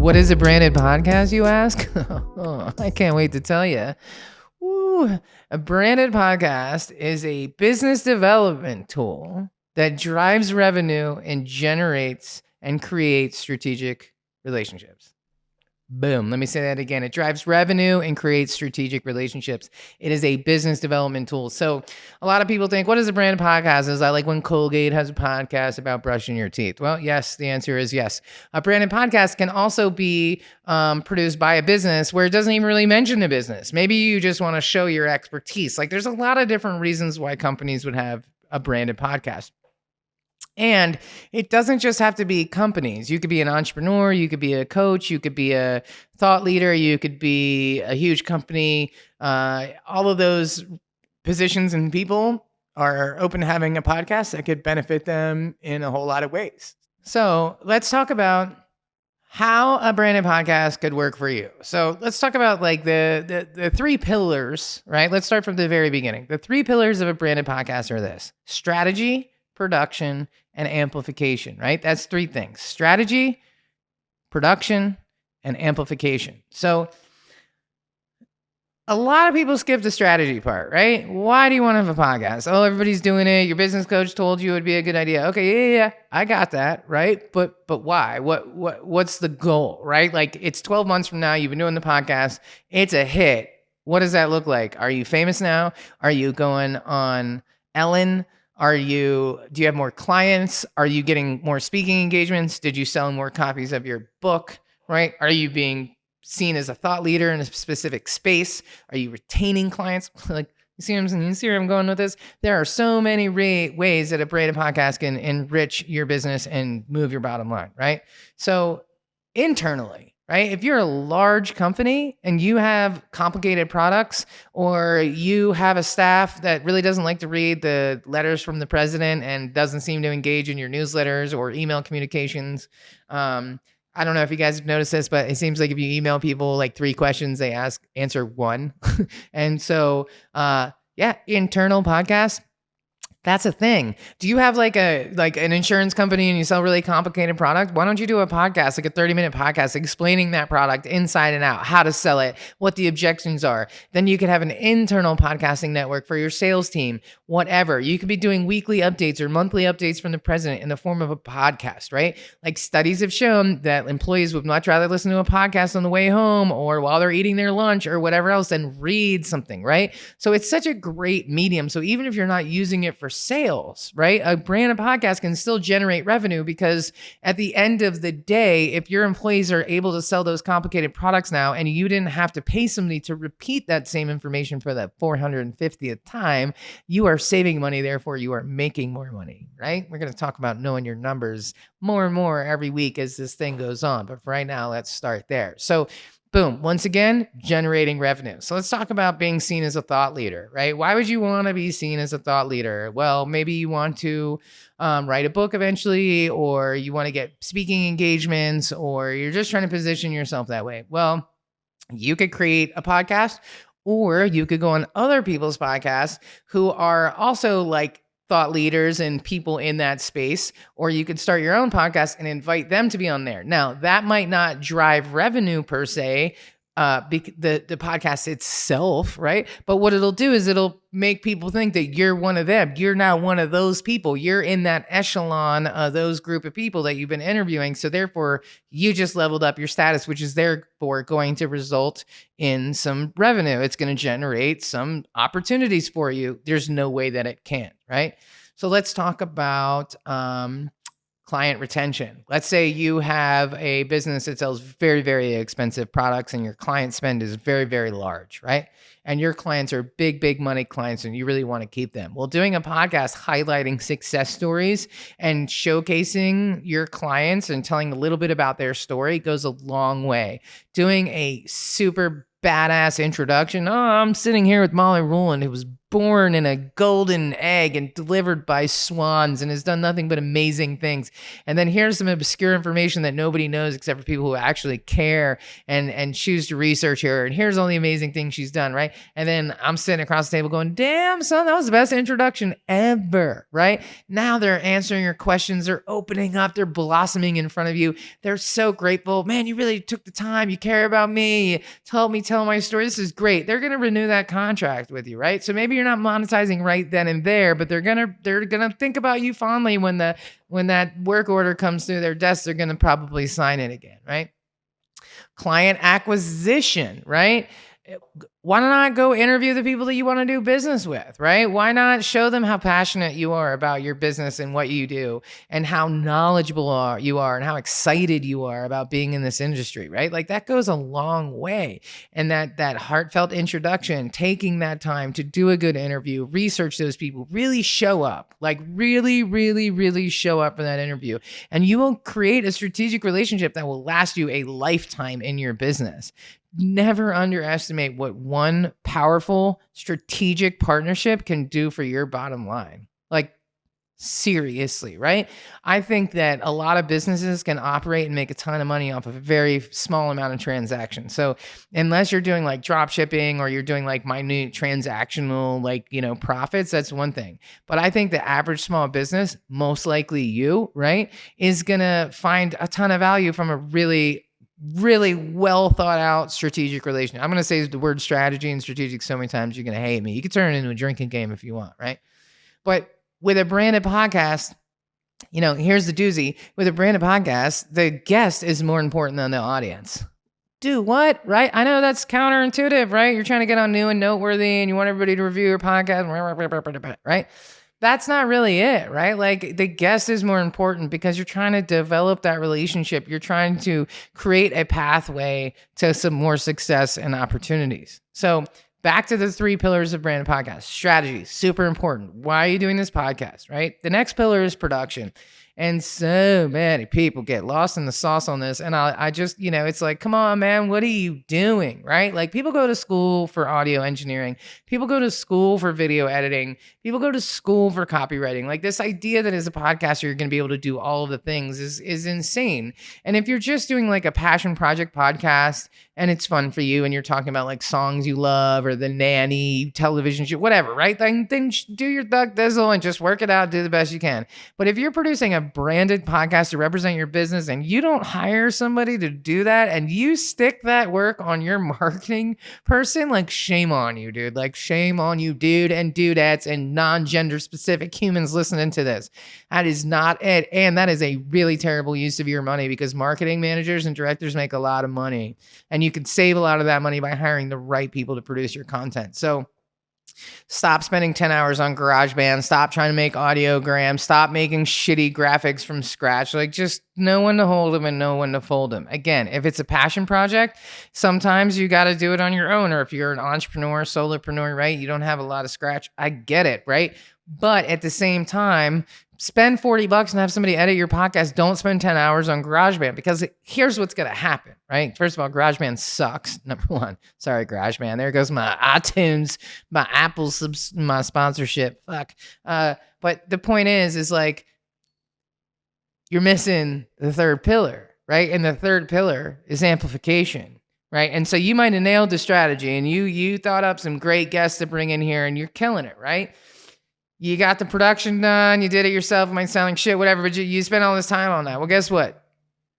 What is a branded podcast, you ask? Oh, I can't wait to tell you. Ooh, a branded podcast is a business development tool that drives revenue and generates and creates strategic relationships. Boom. Let me say that again. It drives revenue and creates strategic relationships. It is a business development tool. So a lot of people think, what is a brand podcast? Is that like when Colgate has a podcast about brushing your teeth? Well, yes, the answer is yes. A branded podcast can also be produced by a business where it doesn't even really mention the business. Maybe you just want to show your expertise. Like there's a lot of different reasons why companies would have a branded podcast. And it doesn't just have to be companies. You could be an entrepreneur, you could be a coach, you could be a thought leader, you could be a huge company. All of those positions and people are open to having a podcast that could benefit them in a whole lot of ways. So let's talk about how a branded podcast could work for you. So let's talk about like the three pillars, right? Let's start from the very beginning. The three pillars of a branded podcast are this: strategy, production, and amplification, right? That's three things: strategy, production, and amplification. So a lot of people skip the strategy part, right? Why do you want to have a podcast? Oh, everybody's doing it. Your business coach told you it would be a good idea. Okay, yeah, I got that, right? But why? What's the goal, right? Like it's 12 months from now, you've been doing the podcast, it's a hit. What does that look like? Are you famous now? Are you going on Ellen? Do you have more clients? Are you getting more speaking engagements? Did you sell more copies of your book, right? Are you being seen as a thought leader in a specific space? Are you retaining clients? Like, you see what I'm saying? You see where I'm going with this? There are so many ways that a branded podcast can enrich your business and move your bottom line, right? So internally, right? If you're a large company and you have complicated products, or you have a staff that really doesn't like to read the letters from the president and doesn't seem to engage in your newsletters or email communications, I don't know if you guys have noticed this, but it seems like if you email people like 3 questions, they answer 1. And so, internal podcasts, that's a thing. Do you have like an insurance company and you sell really complicated product? Why don't you do a podcast, like a 30-minute podcast explaining that product inside and out, how to sell it, what the objections are? Then you could have an internal podcasting network for your sales team, whatever. You could be doing weekly updates or monthly updates from the president in the form of a podcast, right? Like studies have shown that employees would much rather listen to a podcast on the way home or while they're eating their lunch or whatever else than read something, right? So it's such a great medium. So even if you're not using it for sales, right? A branded podcast can still generate revenue, because at the end of the day, if your employees are able to sell those complicated products now and you didn't have to pay somebody to repeat that same information for that 450th time, you are saving money. Therefore, you are making more money, right? We're going to talk about knowing your numbers more and more every week as this thing goes on. But for right now, let's start there. So boom, once again, generating revenue. So let's talk about being seen as a thought leader, right? Why would you want to be seen as a thought leader? Well, maybe you want to write a book eventually, or you want to get speaking engagements, or you're just trying to position yourself that way. Well, you could create a podcast, or you could go on other people's podcasts who are also like thought leaders and people in that space, or you could start your own podcast and invite them to be on there. Now, that might not drive revenue per se, the podcast itself, right? But what it'll do is it'll make people think that you're one of them. You're now one of those people. You're in that echelon of those group of people that you've been interviewing. So therefore, you just leveled up your status, which is therefore going to result in some revenue. It's going to generate some opportunities for you. There's no way that it can't, right? So let's talk about client retention. Let's say you have a business that sells very, very expensive products and your client spend is very, very large, right? And your clients are big, big money clients and you really want to keep them. Well, doing a podcast highlighting success stories and showcasing your clients and telling a little bit about their story goes a long way. Doing a super badass introduction. Oh, I'm sitting here with Molly Ruland, who was born in a golden egg and delivered by swans and has done nothing but amazing things. And then here's some obscure information that nobody knows except for people who actually care and choose to research her. And here's all the amazing things she's done, right? And then I'm sitting across the table going, damn, son, that was the best introduction ever, right? Now they're answering your questions. They're opening up. They're blossoming in front of you. They're so grateful. Man, you really took the time. You care about me. You tell my story. This is great. They're going to renew that contract with you, right? So maybe you're not monetizing right then and there, but they're gonna think about you fondly when that work order comes through their desk. They're gonna probably sign it again, right? Client acquisition, right? Why not go interview the people that you want to do business with, right? Why not show them how passionate you are about your business and what you do and how knowledgeable you are and how excited you are about being in this industry, right? Like that goes a long way. And that heartfelt introduction, taking that time to do a good interview, research those people, really show up, like really, really, really show up for that interview. And you will create a strategic relationship that will last you a lifetime in your business. Never underestimate what one powerful strategic partnership can do for your bottom line. Like, seriously, right? I think that a lot of businesses can operate and make a ton of money off of a very small amount of transactions. So unless you're doing like drop shipping or you're doing like minute transactional, like, profits, that's one thing. But I think the average small business, most likely you, right, is going to find a ton of value from a really well thought out strategic relationship. I'm going to say the word strategy and strategic so many times you're going to hate me. You can turn it into a drinking game if you want, right? But with a branded podcast, here's the doozy. With a branded podcast, the guest is more important than the audience. Do what, right? I know that's counterintuitive, right? You're trying to get on new and noteworthy and you want everybody to review your podcast, right? That's not really it, right? Like the guest is more important because you're trying to develop that relationship. You're trying to create a pathway to some more success and opportunities. So back to the 3 pillars of branded podcast. Strategy, super important. Why are you doing this podcast, right? The next pillar is production. And so many people get lost in the sauce on this. And I just, it's like, come on, man, what are you doing? Right? Like people go to school for audio engineering. People go to school for video editing. People go to school for copywriting. Like this idea that as a podcaster, you're going to be able to do all of the things is insane. And if you're just doing like a passion project podcast and it's fun for you and you're talking about like songs you love or the nanny television show, whatever, right? Then do your thug thizzle and just work it out, do the best you can. But if you're producing a branded podcast to represent your business and you don't hire somebody to do that and you stick that work on your marketing person, like shame on you, dude. Like shame on you, dude and dudettes and non-gender specific humans listening to this. That is not it. And that is a really terrible use of your money because marketing managers and directors make a lot of money and you can save a lot of that money by hiring the right people to produce your content. So stop spending 10 hours on GarageBand. Stop trying to make audiograms. Stop making shitty graphics from scratch. Like just know when to hold them and know when to fold them. Again, if it's a passion project, sometimes you got to do it on your own. Or if you're an entrepreneur, solopreneur, right? You don't have a lot of scratch. I get it, right? But at the same time, spend $40 and have somebody edit your podcast. Don't spend 10 hours on GarageBand because here's what's going to happen, right? First of all, GarageBand sucks. Number one. Sorry, GarageBand. There goes my iTunes, my Apple, my sponsorship. Fuck. But the point is like, you're missing the third pillar, right? And the third pillar is amplification, right? And so you might have nailed the strategy and you thought up some great guests to bring in here and you're killing it, right? You got the production done. You did it yourself. It might sound like shit, whatever, but you spent all this time on that. Well, guess what?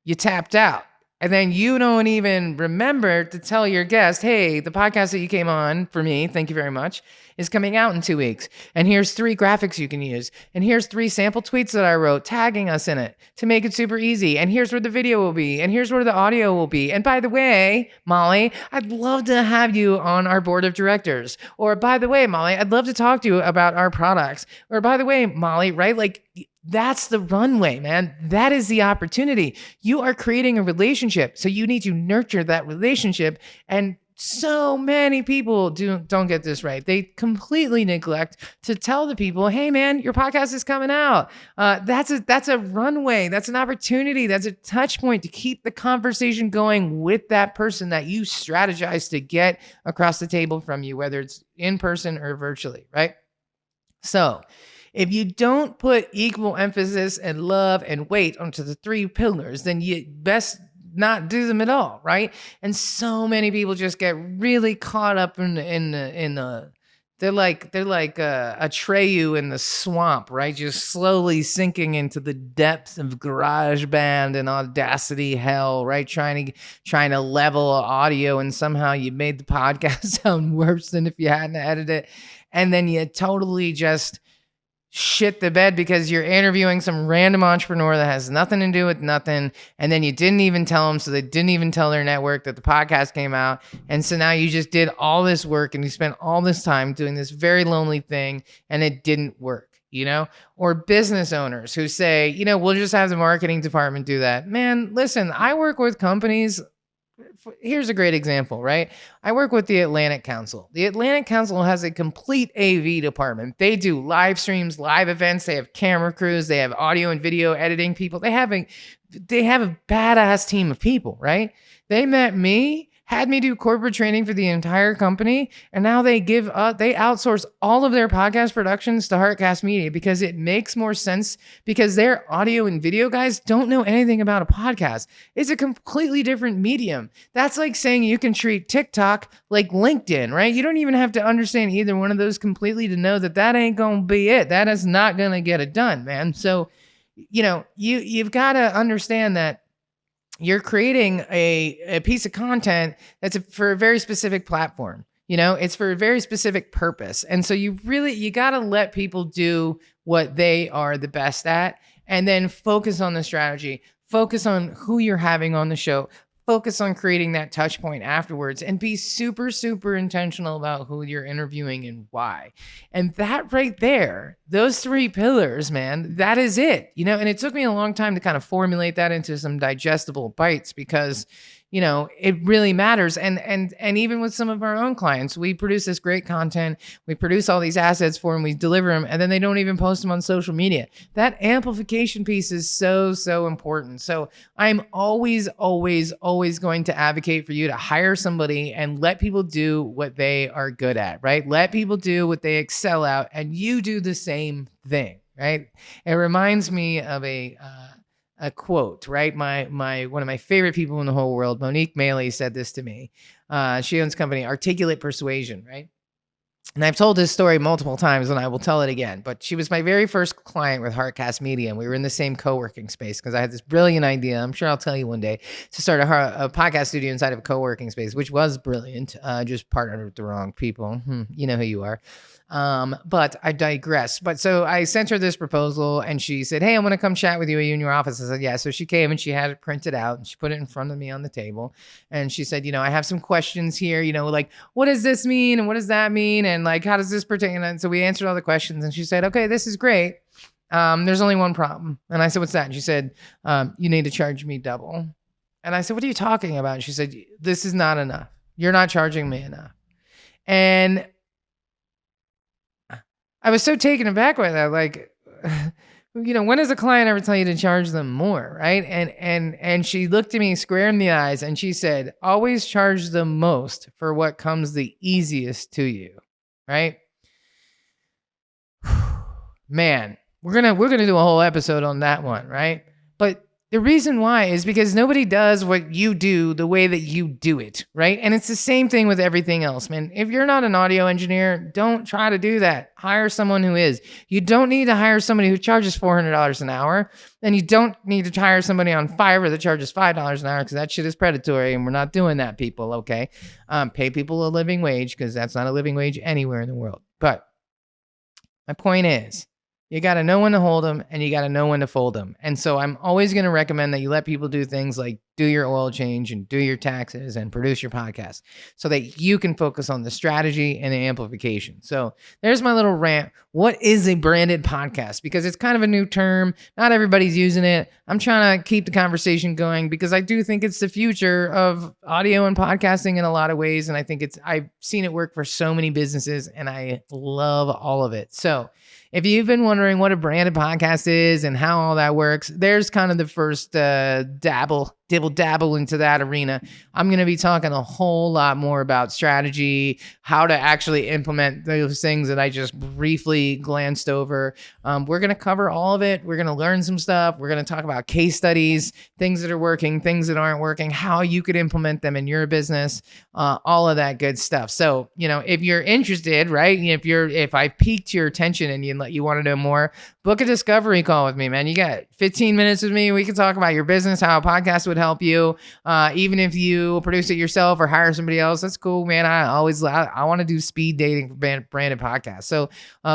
You tapped out. And then you don't even remember to tell your guest, hey, the podcast that you came on for me, thank you very much, is coming out in 2 weeks. And here's 3 graphics you can use. And here's 3 sample tweets that I wrote, tagging us in it to make it super easy. And here's where the video will be. And here's where the audio will be. And by the way, Molly, I'd love to have you on our board of directors. Or by the way, Molly, I'd love to talk to you about our products. Or by the way, Molly, right? Like, that's the runway, man. That is the opportunity. You are creating a relationship. So you need to nurture that relationship and so many people don't get this right. They completely neglect to tell the people, hey man, your podcast is coming out. That's a runway. That's an opportunity. That's a touch point to keep the conversation going with that person that you strategize to get across the table from you, whether it's in person or virtually, right? So if you don't put equal emphasis and love and weight onto the three pillars, then you best not do them at all, right? And so many people just get really caught up in the they're like a Atreyu in the swamp, right? Just slowly sinking into the depths of GarageBand and Audacity hell, right? Trying to level audio, and somehow you made the podcast sound worse than if you hadn't edited it, and then you totally just shit the bed because you're interviewing some random entrepreneur that has nothing to do with nothing. And then you didn't even tell them. So they didn't even tell their network that the podcast came out. And so now you just did all this work and you spent all this time doing this very lonely thing and it didn't work, or business owners who say, we'll just have the marketing department do that. Man, listen, I work with companies. Here's a great example, right? I work with the Atlantic Council. The Atlantic Council has a complete AV department. They do live streams, live events. They have camera crews. They have audio and video editing people. They have a badass team of people, right? They met me, had me do corporate training for the entire company, and now they outsource all of their podcast productions to Heartcast Media because it makes more sense, because their audio and video guys don't know anything about a podcast. It's a completely different medium. That's like saying you can treat TikTok like LinkedIn, right? You don't even have to understand either one of those completely to know that ain't gonna be it. That is not gonna get it done, man. So, you've got to understand that you're creating a piece of content that's for a very specific platform. It's for a very specific purpose. And so you got to let people do what they are the best at, and then focus on the strategy, focus on who you're having on the show, focus on creating that touch point afterwards, and be super, super intentional about who you're interviewing and why. And that right there, those three pillars, man, that is it. And it took me a long time to kind of formulate that into some digestible bites because, it really matters. And even with some of our own clients, we produce this great content. We produce all these assets for them. We deliver them, and then they don't even post them on social media. That amplification piece is so, so important. So I'm always, always, always going to advocate for you to hire somebody and let people do what they are good at, right? Let people do what they excel at, and you do the same thing, right? It reminds me of a quote, right? One of my favorite people in the whole world, Monique Maley, said this to me. She owns a company, Articulate Persuasion, right? And I've told this story multiple times, and I will tell it again. But she was my very first client with Heartcast Media, and we were in the same co-working space because I had this brilliant idea. I'm sure I'll tell you one day, to start a podcast studio inside of a co-working space, which was brilliant. Just partnered with the wrong people. You know who you are. But I digress. But so I sent her this proposal, and she said, hey, I want to come chat with you in your office. I said, yeah. So she came and she had it printed out and she put it in front of me on the table. And she said, I have some questions here, like, what does this mean? And what does that mean? And like, how does this pertain? And so we answered all the questions, and she said, okay, this is great. There's only one problem. And I said, what's that? And she said, you need to charge me double. And I said, what are you talking about? And she said, this is not enough. You're not charging me enough. And I was so taken aback by that. Like, when does a client ever tell you to charge them more, right? And she looked at me square in the eyes and she said, always charge the most for what comes the easiest to you, right? Man, we're gonna do a whole episode on that one, right? But the reason why is because nobody does what you do the way that you do it, right? And it's the same thing with everything else, man. If you're not an audio engineer, don't try to do that. Hire someone who is. You don't need to hire somebody who charges $400 an hour, and you don't need to hire somebody on Fiverr that charges $5 an hour, because that shit is predatory, and we're not doing that, people, okay? Pay people a living wage, because that's not a living wage anywhere in the world. But my point is, you got to know when to hold them, and you got to know when to fold them. And so I'm always going to recommend that you let people do things like do your oil change and do your taxes and produce your podcast so that you can focus on the strategy and the amplification. So there's my little rant. What is a branded podcast? Because it's kind of a new term. Not everybody's using it. I'm trying to keep the conversation going because I do think it's the future of audio and podcasting in a lot of ways. And I think I've seen it work for so many businesses and I love all of it. So if you've been wondering what a branded podcast is and how all that works, there's kind of the first dabble into that arena. I'm going to be talking a whole lot more about strategy, how to actually implement those things that I just briefly glanced over. We're going to cover all of it. We're going to learn some stuff. We're going to talk about case studies, things that are working, things that aren't working, how you could implement them in your business, all of that good stuff. So, if you're interested, right? If I piqued your attention and you want to know more, book a discovery call with me, man. You got 15 minutes with me. We can talk about your business, how a podcast would help you. Even if you produce it yourself or hire somebody else, that's cool, man. I want to do speed dating for branded podcasts. So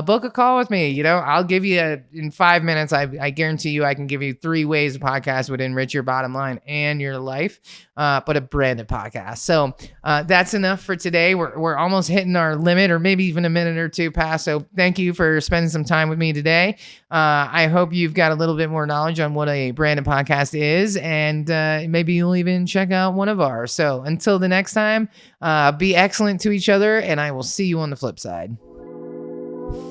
book a call with me. I'll give you in 5 minutes. I guarantee you I can give you 3 ways a podcast would enrich your bottom line and your life, but a branded podcast. So that's enough for today. We're almost hitting our limit, or maybe even a minute or two past. So thank you for spending some time with me today. I hope you've got a little bit more knowledge on what a branded podcast is, and maybe you'll even check out one of ours. So until the next time, be excellent to each other, and I will see you on the flip side.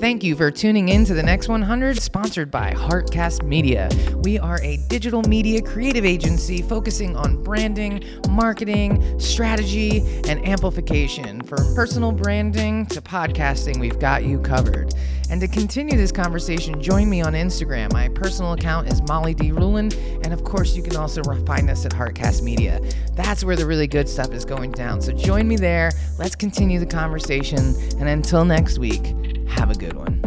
Thank you for tuning in to the Next 100, sponsored by Heartcast Media. We are a digital media creative agency focusing on branding, marketing, strategy, and amplification. From personal branding to podcasting, we've got you covered. And to continue this conversation, join me on Instagram. My personal account is Molly D. Ruland, and of course, you can also find us at Heartcast Media. That's where the really good stuff is going down. So join me there. Let's continue the conversation, and until next week, have a good one.